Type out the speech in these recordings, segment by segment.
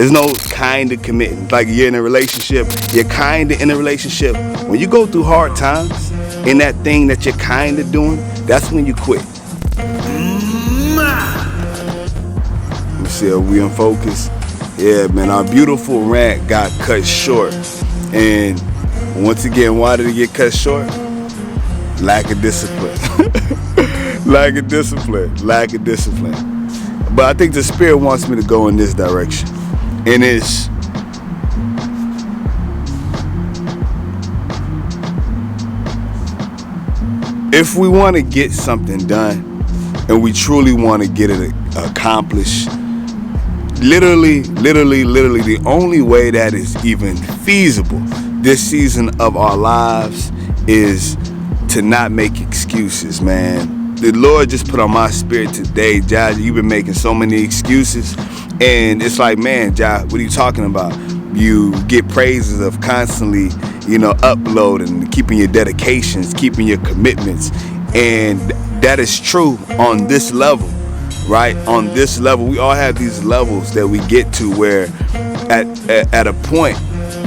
There's no kind of commitment. Like you're in a relationship, you're kind of in a relationship. When you go through hard times in that thing that you're kind of doing, that's when you quit. Let me see if we in focus. Yeah, man, our beautiful rant got cut short. And once again, why did it get cut short? Lack of discipline. Lack of discipline. Lack of discipline. But I think the Spirit wants me to go in this direction. And it's if we want to get something done and we truly want to get it accomplished, literally, the only way that is even feasible this season of our lives is to not make excuses, man. The Lord just put on my spirit today, Jaja, you've been making so many excuses. And it's like, man, Jaja, what are you talking about? You get praises of constantly, uploading, keeping your dedications, keeping your commitments. And that is true on this level, right? On this level, we all have these levels that we get to where at a point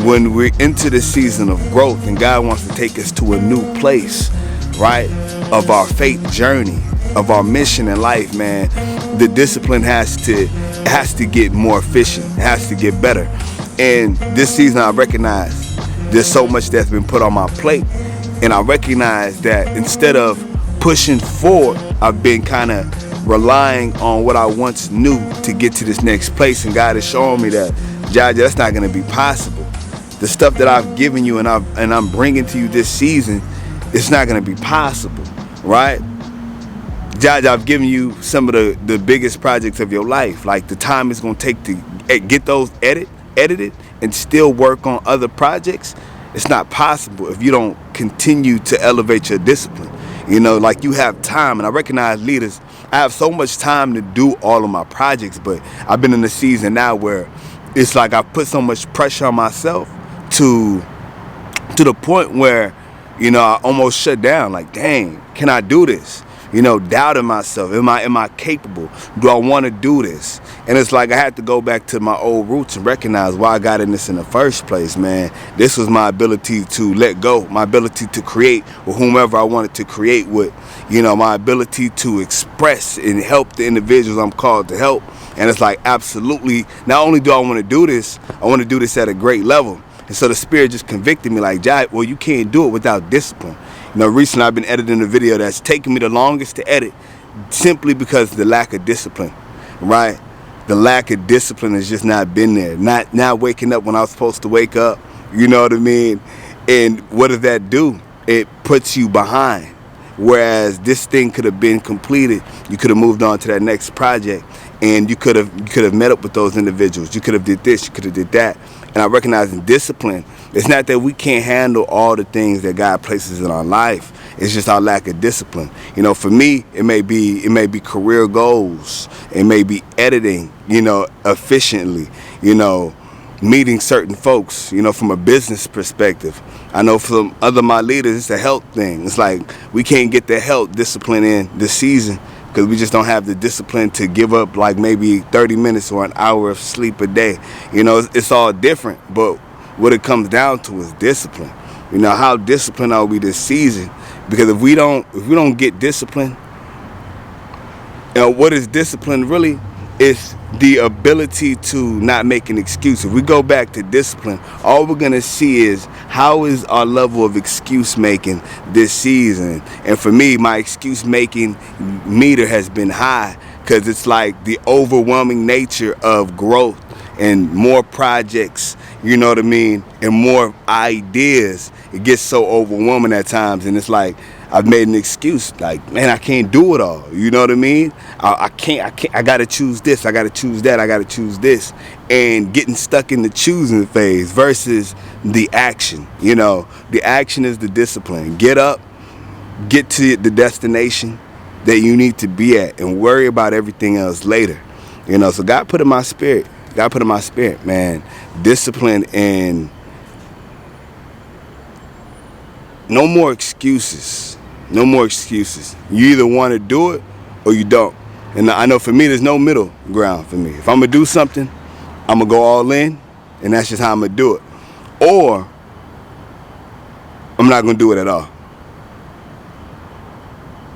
when we're into the season of growth and God wants to take us to a new place, right? Of our faith journey, of our mission in life, man, the discipline has to get more efficient. It has to get better. And this season I recognize there's so much that's been put on my plate. And I recognize that instead of pushing forward, I've been kind of relying on what I once knew to get to this next place. And God is showing me that, Jaja, that's not going to be possible. The stuff that I've given you and I'm bringing to you this season, it's not going to be possible, right? Jaja, I've given you some of the biggest projects of your life. Like the time it's going to take to get those edited and still work on other projects. It's not possible if you don't continue to elevate your discipline. Like you have time, and I recognize leaders, I have so much time to do all of my projects, but I've been in a season now where it's like I've put so much pressure on myself to the point where, I almost shut down. Like, dang, can I do this? Doubting myself. Am I capable? Do I want to do this? And it's like I had to go back to my old roots and recognize why I got in this in the first place, man. This was my ability to let go, my ability to create with whomever I wanted to create with, my ability to express and help the individuals I'm called to help. And it's like, absolutely, not only do I want to do this, I want to do this at a great level. And so the Spirit just convicted me like, Jai, well, you can't do it without discipline. Recently I've been editing a video that's taken me the longest to edit simply because of the lack of discipline, right? The lack of discipline has just not been there. Not waking up when I was supposed to wake up, you know what I mean? And what does that do? It puts you behind. Whereas this thing could have been completed, you could have moved on to that next project, and you could have met up with those individuals. You could have did this, you could have did that. And I recognize in discipline, it's not that we can't handle all the things that God places in our life. It's just our lack of discipline. For me, it may be career goals. It may be editing, efficiently, meeting certain folks, from a business perspective. I know from my leaders, it's a health thing. It's like we can't get the health discipline in this season because we just don't have the discipline to give up like maybe 30 minutes or an hour of sleep a day. It's all different, but what it comes down to is discipline. How disciplined are we this season? Because if we don't get discipline, what is discipline really? It's the ability to not make an excuse. If we go back to discipline, all we're gonna see is how is our level of excuse making this season. And for me, my excuse making meter has been high because it's like the overwhelming nature of growth and more projects, you know what I mean, and more ideas. It gets so overwhelming at times, and it's like I've made an excuse, like, man, I can't do it all. You know what I mean? I can't. I gotta choose this. I gotta choose that. I gotta choose this, and getting stuck in the choosing phase versus the action. The action is the discipline. Get up, get to the destination that you need to be at, and worry about everything else later. So God put in my spirit. God put in my spirit, man, discipline and no more excuses. No more excuses. You either want to do it or you don't. And I know for me, there's no middle ground for me. If I'm going to do something, I'm gonna go all in, and that's just how I'm gonna do it. Or I'm not gonna do it at all.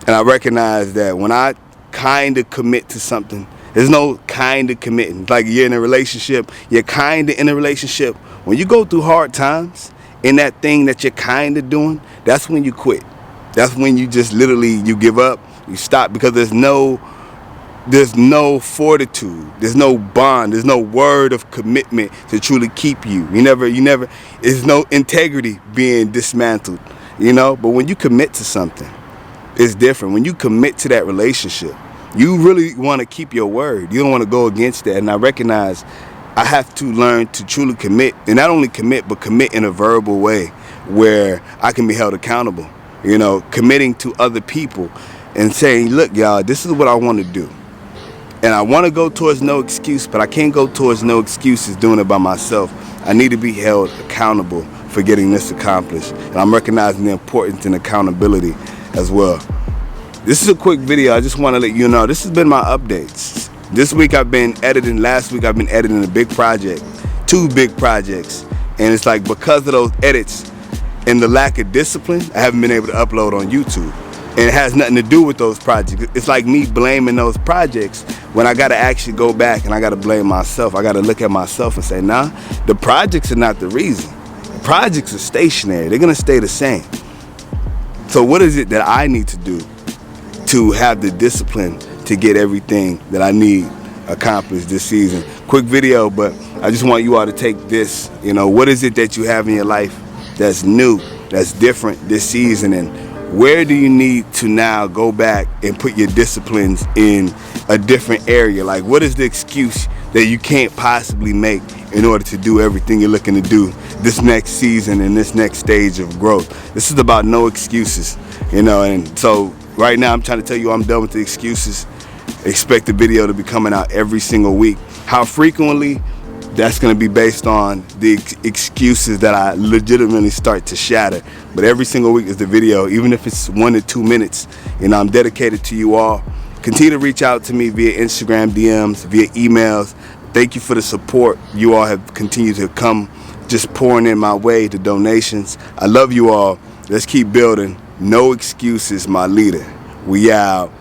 And I recognize that when I kind of commit to something, there's no kind of committing. Like you're in a relationship, you're kind of in a relationship. When you go through hard times in that thing that you're kind of doing, that's when you quit. That's when you just literally, you give up, you stop, because there's no fortitude, there's no bond, there's no word of commitment to truly keep you. You never, there's no integrity being dismantled, But when you commit to something, it's different. When you commit to that relationship, you really want to keep your word. You don't want to go against that. And I recognize I have to learn to truly commit, and not only commit, but commit in a verbal way where I can be held accountable. Committing to other people and saying, look, y'all, this is what I want to do. And I want to go towards no excuse, but I can't go towards no excuses doing it by myself. I need to be held accountable for getting this accomplished. And I'm recognizing the importance in accountability as well. This is a quick video. I just want to let you know this has been my updates. This week I've been editing. Last week I've been editing a big project, 2 big projects. And it's like because of those edits and the lack of discipline, I haven't been able to upload on YouTube. And it has nothing to do with those projects. It's like me blaming those projects when I got to actually go back and I got to blame myself. I got to look at myself and say, nah, the projects are not the reason. The projects are stationary. They're going to stay the same. So what is it that I need to do to have the discipline to get everything that I need accomplished this season? Quick video, but I just want you all to take this. What is it that you have in your life that's new, that's different this season, and where do you need to now go back and put your disciplines in a different area? Like, what is the excuse that you can't possibly make in order to do everything you're looking to do this next season and this next stage of growth? This is about no excuses, and so right now I'm trying to tell you I'm done with the excuses. Expect the video to be coming out every single week. How frequently? That's going to be based on the excuses that I legitimately start to shatter. But every single week is the video, even if it's 1 to 2 minutes. I'm dedicated to you all. Continue to reach out to me via Instagram DMs, via emails. Thank you for the support. You all have continued to come, just pouring in my way, the donations. I love you all. Let's keep building. No excuses, my leader. We out.